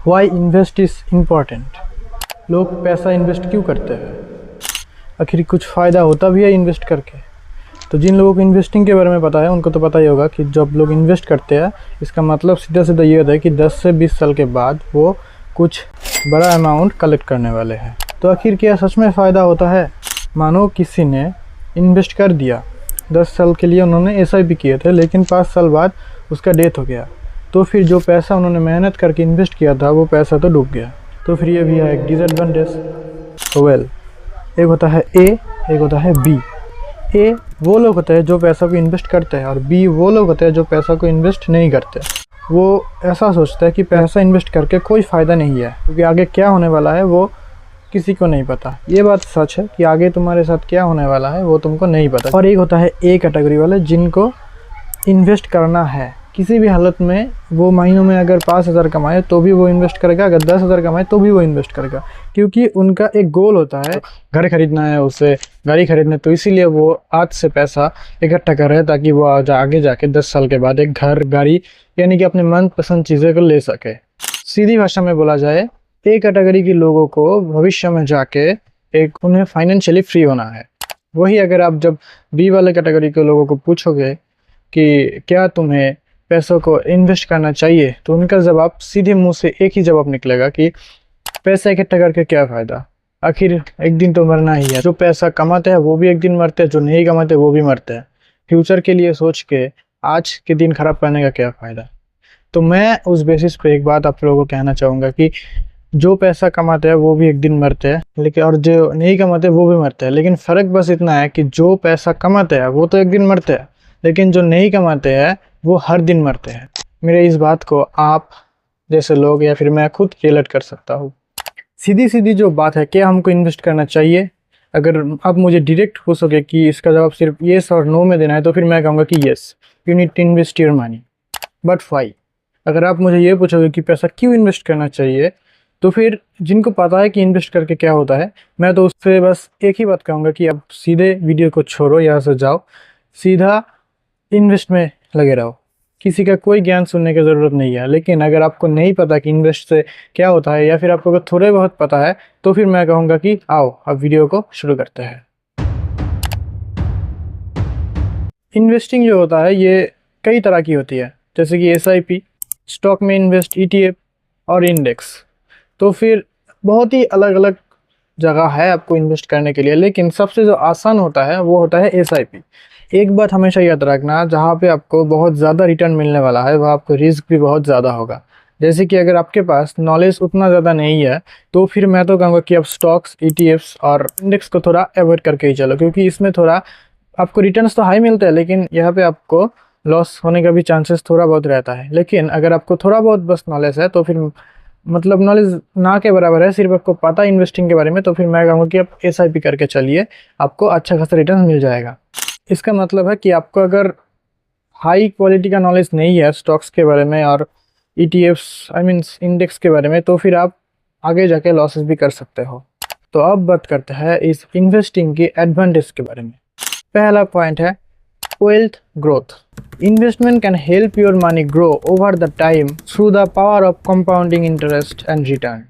Y invest is important. लोग पैसा invest क्यों करते हैं? आखिर कुछ फ़ायदा होता भी है इन्वेस्ट करके? तो जिन लोगों को इन्वेस्टिंग के बारे में पता है उनको तो पता ही होगा कि जब लोग इन्वेस्ट करते हैं इसका मतलब सीधा सीधा ये होता है कि 10 से 20 साल के बाद वो कुछ बड़ा अमाउंट कलेक्ट करने वाले हैं। तो आखिर क्या सच में फ़ायदा होता है? मानो किसी ने इन्वेस्ट कर दिया, 10 साल के लिए उन्होंने SIP किए थे, लेकिन 5 साल बाद उसका डेथ हो गया, तो फिर जो पैसा उन्होंने मेहनत करके इन्वेस्ट किया था वो पैसा तो डूब गया। तो फिर ये भी है एक डिसएडवांटेज। तो एक होता है A, एक होता है B। A वो लोग होते हैं जो पैसा को इन्वेस्ट करते हैं और B वो लोग होते हैं जो पैसा को इन्वेस्ट नहीं करते। वो ऐसा सोचता है कि पैसा इन्वेस्ट करके कोई फ़ायदा नहीं है, क्योंकि आगे क्या होने वाला है वो किसी को नहीं पता। ये बात सच है कि आगे तुम्हारे साथ क्या होने वाला है वो तुमको नहीं पता। और एक होता है A कैटेगरी वाले जिनको इन्वेस्ट करना है किसी भी हालत में। वो महीनों में अगर 5,000 कमाए तो भी वो इन्वेस्ट करेगा, अगर 10,000 कमाए तो भी वो इन्वेस्ट करेगा, क्योंकि उनका एक गोल होता है, घर खरीदना है, उसे गाड़ी खरीदना है, तो इसीलिए वो आज से पैसा इकट्ठा कर रहे हैं ताकि वो आगे जाके 10 साल के बाद एक घर, गाड़ी यानी कि अपने मनपसंद चीज़ें को ले सके। सीधी भाषा में बोला जाए, A कैटेगरी के लोगों को भविष्य में जाके उन्हें फाइनेंशियली फ्री होना है। वही अगर आप जब B वाले कैटेगरी के लोगों को पूछोगे कि क्या तुम्हें पैसों को इन्वेस्ट करना चाहिए, तो उनका जवाब सीधे मुंह से एक ही जवाब निकलेगा कि पैसा इकट्ठा करके क्या फ़ायदा, आखिर एक दिन तो मरना ही है। जो पैसा कमाते हैं वो भी एक दिन मरते हैं, जो नहीं कमाते वो भी मरते हैं। फ्यूचर के लिए सोच के आज के दिन ख़राब करने का क्या फ़ायदा। तो मैं उस बेसिस पे एक बात आप लोगों को कहना चाहूँगा कि जो पैसा कमाते हैं वो भी एक दिन मरते हैं, लेकिन और जो नहीं कमाते वो भी मरते हैं, लेकिन फ़र्क बस इतना है कि जो पैसा कमाते हैं वो तो एक दिन मरते हैं, लेकिन जो नहीं कमाते हैं वो हर दिन मरते हैं। मेरे इस बात को आप जैसे लोग या फिर मैं खुद रिलेट कर सकता हूँ। सीधी सीधी जो बात है, क्या हमको इन्वेस्ट करना चाहिए? अगर आप मुझे डायरेक्ट पूछोगे कि इसका जवाब सिर्फ येस और नो में देना है, तो फिर मैं कहूँगा कि yes, you need to invest your money. But why? अगर आप मुझे ये पूछोगे कि पैसा क्यों इन्वेस्ट करना चाहिए, तो फिर जिनको पता है कि इन्वेस्ट करके क्या होता है, मैं तो उससे बस एक ही बात कहूँगा कि आप सीधे वीडियो को छोड़ो, यहाँ से जाओ, सीधा इन्वेस्ट में लगे रहो। किसी का कोई ज्ञान सुनने की ज़रूरत नहीं है। लेकिन अगर आपको नहीं पता कि इन्वेस्ट से क्या होता है, या फिर आपको अगर थोड़े बहुत पता है, तो फिर मैं कहूँगा कि आओ अब वीडियो को शुरू करते हैं। इन्वेस्टिंग जो होता है ये कई तरह की होती है, जैसे कि SIP, स्टॉक में इन्वेस्ट, ETF और इंडेक्स। तो फिर बहुत ही अलग अलग जगह है आपको इन्वेस्ट करने के लिए, लेकिन सबसे जो आसान होता है वो होता है SIP। एक बात हमेशा याद रखना, जहाँ पे आपको बहुत ज़्यादा रिटर्न मिलने वाला है वहाँ आपको रिस्क भी बहुत ज़्यादा होगा। जैसे कि अगर आपके पास नॉलेज उतना ज़्यादा नहीं है, तो फिर मैं तो कहूँगा कि आप स्टॉक्स, ETFs और इंडेक्स को थोड़ा अवॉइड करके ही चलो, क्योंकि इसमें थोड़ा आपको रिटर्न्स तो हाई मिलते हैं, लेकिन यहाँ पे आपको लॉस होने का भी चांसेस थोड़ा बहुत रहता है। लेकिन अगर आपको थोड़ा बहुत बस नॉलेज है, तो फिर मतलब नॉलेज ना के बराबर है, सिर्फ आपको पता है इन्वेस्टिंग के बारे में, तो फिर मैं कहूँगा कि आप SIP करके चलिए, आपको अच्छा खासा रिटर्न मिल जाएगा। इसका मतलब है कि आपको अगर हाई क्वालिटी का नॉलेज नहीं है स्टॉक्स के बारे में और ETFs आई मीन्स इंडेक्स के बारे में, तो फिर आप आगे जाके लॉसेस भी कर सकते हो। तो अब बात करते हैं इस इन्वेस्टिंग की एडवांटेज के बारे में। पहला पॉइंट है wealth growth. Investment can help your money grow over the time through the power of compounding interest and return.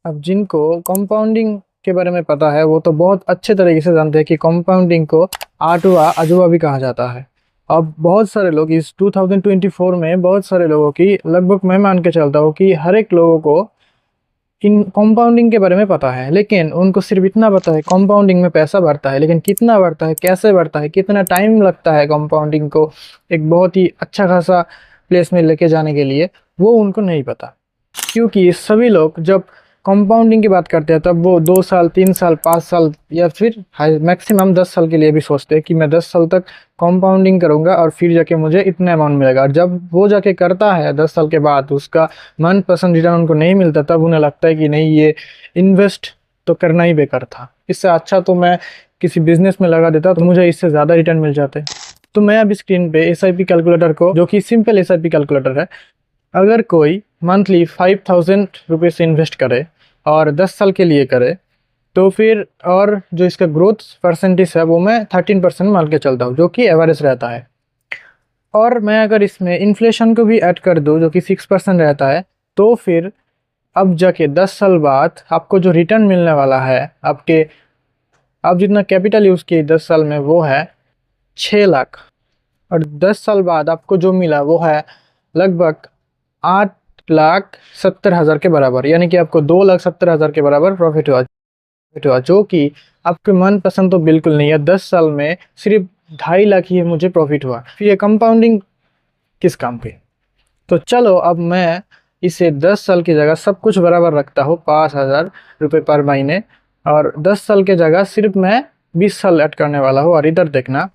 अब जिनको कंपाउंडिंग के बारे में पता है वो तो बहुत अच्छे तरीके से जानते हैं कि कंपाउंडिंग को आठवां अजूबा भी कहा जाता है। अब बहुत सारे लोग इस 2024 में बहुत सारे लोगों की, लगभग मैं मान के चलता हूँ कि हर एक लोगों को इन कंपाउंडिंग के बारे में पता है, लेकिन उनको सिर्फ इतना पता है कंपाउंडिंग में पैसा बढ़ता है, लेकिन कितना बढ़ता है, कैसे बढ़ता है, कितना टाइम लगता है कंपाउंडिंग को एक बहुत ही अच्छा खासा प्लेस में लेके जाने के लिए, वो उनको नहीं पता। क्योंकि सभी लोग जब कंपाउंडिंग की बात करते हैं तब वो 2 साल, 3 साल, 5 साल या फिर मैक्सिमम 10 साल के लिए भी सोचते हैं कि मैं 10 साल तक कंपाउंडिंग करूंगा और फिर जाके मुझे इतना अमाउंट मिलेगा। और जब वो जाके करता है 10 साल के बाद उसका मनपसंद रिटर्न उनको नहीं मिलता, तब उन्हें लगता है कि नहीं, ये इन्वेस्ट तो करना ही बेकार था, इससे अच्छा तो मैं किसी बिजनेस में लगा देता तो मुझे इससे ज़्यादा रिटर्न मिल जाते। तो मैं अभी स्क्रीन पे SIP कैलकुलेटर को, जो कि सिंपल SIP कैलकुलेटर है, अगर कोई मंथली 5,000 रुपीज़ इन्वेस्ट करे और 10 साल के लिए करे, तो फिर और जो इसका ग्रोथ परसेंटेज है वो मैं 13% मान के चलता हूँ, जो कि एवरेज रहता है। और मैं अगर इसमें इन्फ्लेशन को भी ऐड कर दूँ जो कि 6% रहता है, तो फिर अब जाके 10 साल बाद आपको जो रिटर्न मिलने वाला है, आप जितना कैपिटल यूज़ किए 10 साल में वो है 6 लाख, और 10 साल बाद आपको जो मिला वो है लगभग 8,70,000 के बराबर, यानी कि आपको 2,70,000 के बराबर प्रॉफिट हुआ, जो कि आपके मनपसंद तो बिल्कुल नहीं है। 10 साल में सिर्फ 2.5 लाख ही मुझे प्रॉफिट हुआ, फिर ये कंपाउंडिंग किस काम की। तो चलो अब मैं इसे 10 साल की जगह सब कुछ बराबर रखता हूँ 5,000 रुपये पर महीने, और 10 साल की जगह सिर्फ मैं 20 साल ऐड करने वाला हूँ। और इधर देखना,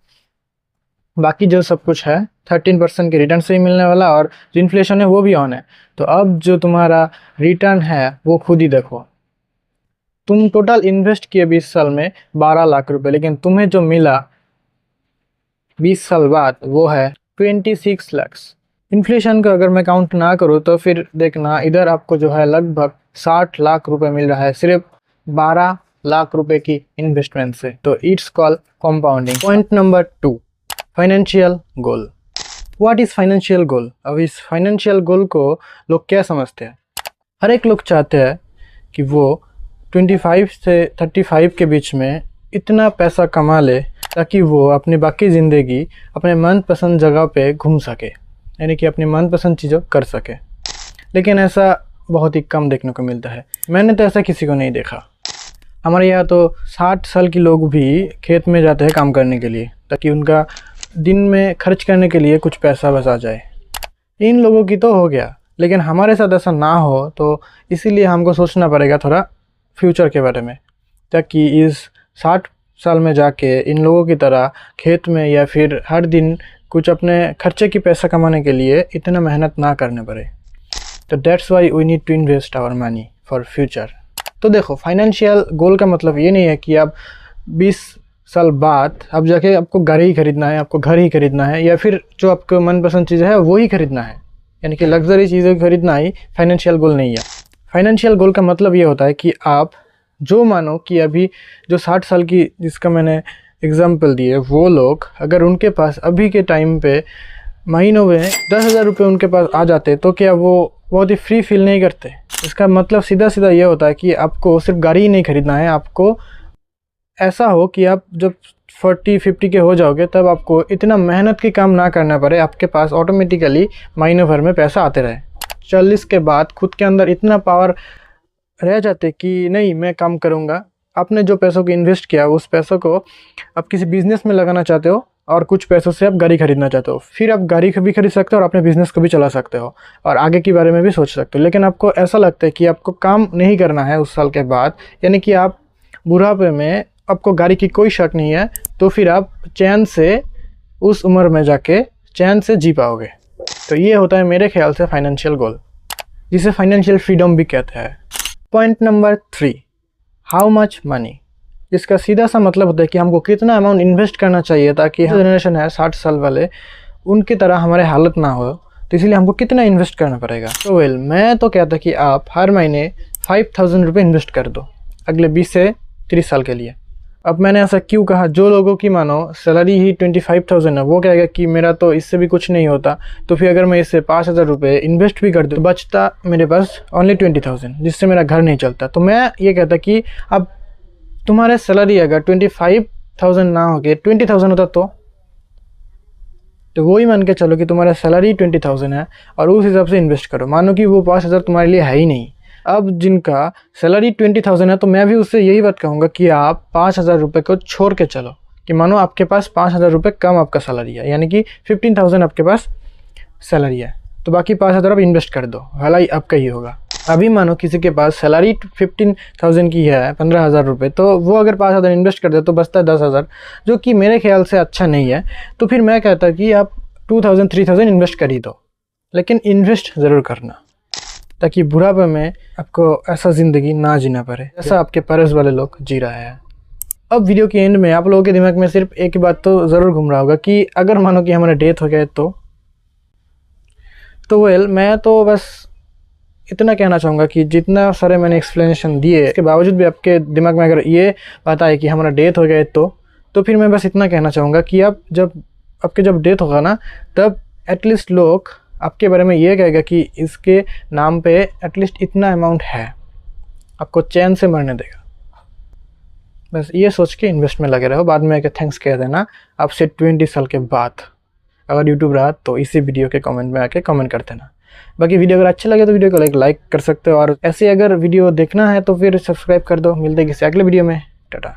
बाकी जो सब कुछ है 13% के रिटर्न से ही मिलने वाला, और जो इन्फ्लेशन है वो भी ऑन है। तो अब जो तुम्हारा रिटर्न है वो खुद ही देखो। तुम टोटल इन्वेस्ट किए 20 साल में 12 लाख रुपए, लेकिन तुम्हें जो मिला 20 साल बाद वो है 26 लाख। इन्फ्लेशन को अगर मैं काउंट ना करूँ तो फिर देखना, इधर आपको जो है लगभग 60 लाख रुपए मिल रहा है सिर्फ 12 लाख रुपए की इन्वेस्टमेंट से। तो it's called compounding. Point number 2, financial goal. What is financial goal? अब इस फाइनेंशियल गोल को लोग क्या समझते हैं? हर एक लोग चाहते हैं कि वो 25 से 35 के बीच में इतना पैसा कमा ले ताकि वो अपनी बाकी ज़िंदगी अपने मनपसंद जगह पे घूम सके, यानी कि अपनी मनपसंद चीज़ों कर सके। लेकिन ऐसा बहुत ही कम देखने को मिलता है। मैंने तो ऐसा किसी को नहीं देखा। हमारे यहाँ तो 60 साल के लोग भी खेत में जाते हैं काम करने के लिए, ताकि उनका दिन में खर्च करने के लिए कुछ पैसा बचा जाए। इन लोगों की तो हो गया, लेकिन हमारे साथ ऐसा ना हो, तो इसीलिए हमको सोचना पड़ेगा थोड़ा फ्यूचर के बारे में, ताकि इस 60 साल में जाके इन लोगों की तरह खेत में या फिर हर दिन कुछ अपने खर्चे की पैसा कमाने के लिए इतना मेहनत ना करने पड़े। तो that's why we need to invest our money for future. तो देखो, फाइनेंशियल गोल का मतलब ये नहीं है कि आप 20 साल बाद अब जाके आपको गाड़ी ही खरीदना है, आपको घर ही खरीदना है, या फिर जो आपको मनपसंद चीज़ है वो ही खरीदना है, यानी कि लग्जरी चीज़ें खरीदना ही फाइनेंशियल गोल नहीं है। फाइनेंशियल गोल का मतलब ये होता है कि आप जो मानो कि अभी जो 60 साल की जिसका मैंने एग्जाम्पल दिए, वो लोग अगर उनके पास अभी के टाइम पे महीनों में 10,000 रुपये उनके पास आ जाते, तो क्या वो बहुत ही फ्री फील नहीं करते? इसका मतलब सीधा सीधा ये होता है कि आपको सिर्फ गाड़ी ही नहीं खरीदना है, आपको ऐसा हो कि आप जब 40-50 के हो जाओगे तब आपको इतना मेहनत की काम ना करना पड़े, आपके पास ऑटोमेटिकली महीने भर में पैसा आते रहे। 40 के बाद खुद के अंदर इतना पावर रह जाते कि नहीं, मैं काम करूँगा। आपने जो पैसों को इन्वेस्ट किया उस पैसों को आप किसी बिज़नेस में लगाना चाहते हो, और कुछ पैसों से आप गाड़ी खरीदना चाहते हो, फिर आप गाड़ी भी खरीद सकते हो और अपने बिज़नेस को भी चला सकते हो और आगे के बारे में भी सोच सकते हो। लेकिन आपको ऐसा लगता है कि आपको काम नहीं करना है उस साल के बाद, यानी कि आप बुढ़ापे में आपको गाड़ी की कोई शक नहीं है, तो फिर आप चैन से उस उम्र में जाके चैन से जी पाओगे। तो ये होता है मेरे ख्याल से फाइनेंशियल गोल, जिसे फाइनेंशियल फ्रीडम भी कहते हैं। Point number 3, how much money. इसका सीधा सा मतलब होता है कि हमको कितना अमाउंट इन्वेस्ट करना चाहिए ताकि जनरेशन है 60 साल वाले, उनकी तरह हमारे हालत ना हो। तो इसीलिए हमको कितना इन्वेस्ट करना पड़ेगा। तो मैं तो कहता कि आप हर महीने 5,000 रुपये इन्वेस्ट कर दो अगले 20 से 30 साल के लिए। अब मैंने ऐसा क्यों कहा? जो लोगों की मानो सैलरी ही 25,000 है, वो कहेगा कि मेरा तो इससे भी कुछ नहीं होता, तो फिर अगर मैं इससे 5,000 रुपये इन्वेस्ट भी कर दूँ, बचता मेरे पास ओनली 20,000, जिससे मेरा घर नहीं चलता। तो मैं ये कहता कि अब तुम्हारे सैलरी अगर 25,000 ना हो के 20,000 होता, तो वही मान के चलो कि तुम्हारा सैलरी 20,000 है और उस हिसाब से इन्वेस्ट करो। मानो कि वो 5,000 तुम्हारे लिए है ही नहीं। अब जिनका सैलरी 20,000 है, तो मैं भी उससे यही बात कहूँगा कि आप 5,000 रुपये को छोड़ के चलो, कि मानो आपके पास 5,000 रुपये कम आपका सैलरी है, यानी कि 15,000 आपके पास सैलरी है, तो बाकी 5,000 आप इन्वेस्ट कर दो, भला ही आपका ही होगा। अभी मानो किसी के पास सैलरी 15,000 की है, 15,000 रुपये, तो वो अगर 5,000 इन्वेस्ट कर दे तो बचता है 10,000, जो कि मेरे ख्याल से अच्छा नहीं है। तो फिर मैं कहता कि आप 2,000-3,000 इन्वेस्ट कर ही दो, लेकिन इन्वेस्ट ज़रूर करना, ताकि बुढ़ापे में आपको ऐसा ज़िंदगी ना जीना पड़े ऐसा आपके पड़ोस वाले लोग जी रहे हैं। अब वीडियो के एंड में आप लोगों के दिमाग में सिर्फ एक ही बात तो ज़रूर घूम रहा होगा कि अगर मानो कि हमारा डेथ हो गया तो मैं तो बस इतना कहना चाहूँगा कि जितना सारे मैंने एक्सप्लेनेशन दिए, इसके बावजूद भी आपके दिमाग में अगर ये बात आए कि हमारा डेथ हो गया तो फिर मैं बस इतना कहना चाहूँगा कि आप जब डेथ होगा ना, तब एटलीस्ट लोग आपके बारे में ये कहेगा कि इसके नाम पे एटलीस्ट इतना अमाउंट है, आपको चैन से मरने देगा। बस ये सोच के इन्वेस्ट में लगे रहो, बाद में आके थैंक्स कह देना आपसे 20 साल के बाद। अगर यूट्यूब रहा तो इसी वीडियो के कमेंट में आके कमेंट कर देना। बाकी वीडियो अगर अच्छा लगे तो वीडियो को लाइक कर सकते हो, और ऐसे अगर वीडियो देखना है तो फिर सब्सक्राइब कर दो। मिलते हैं किसी अगले वीडियो में। टाटा।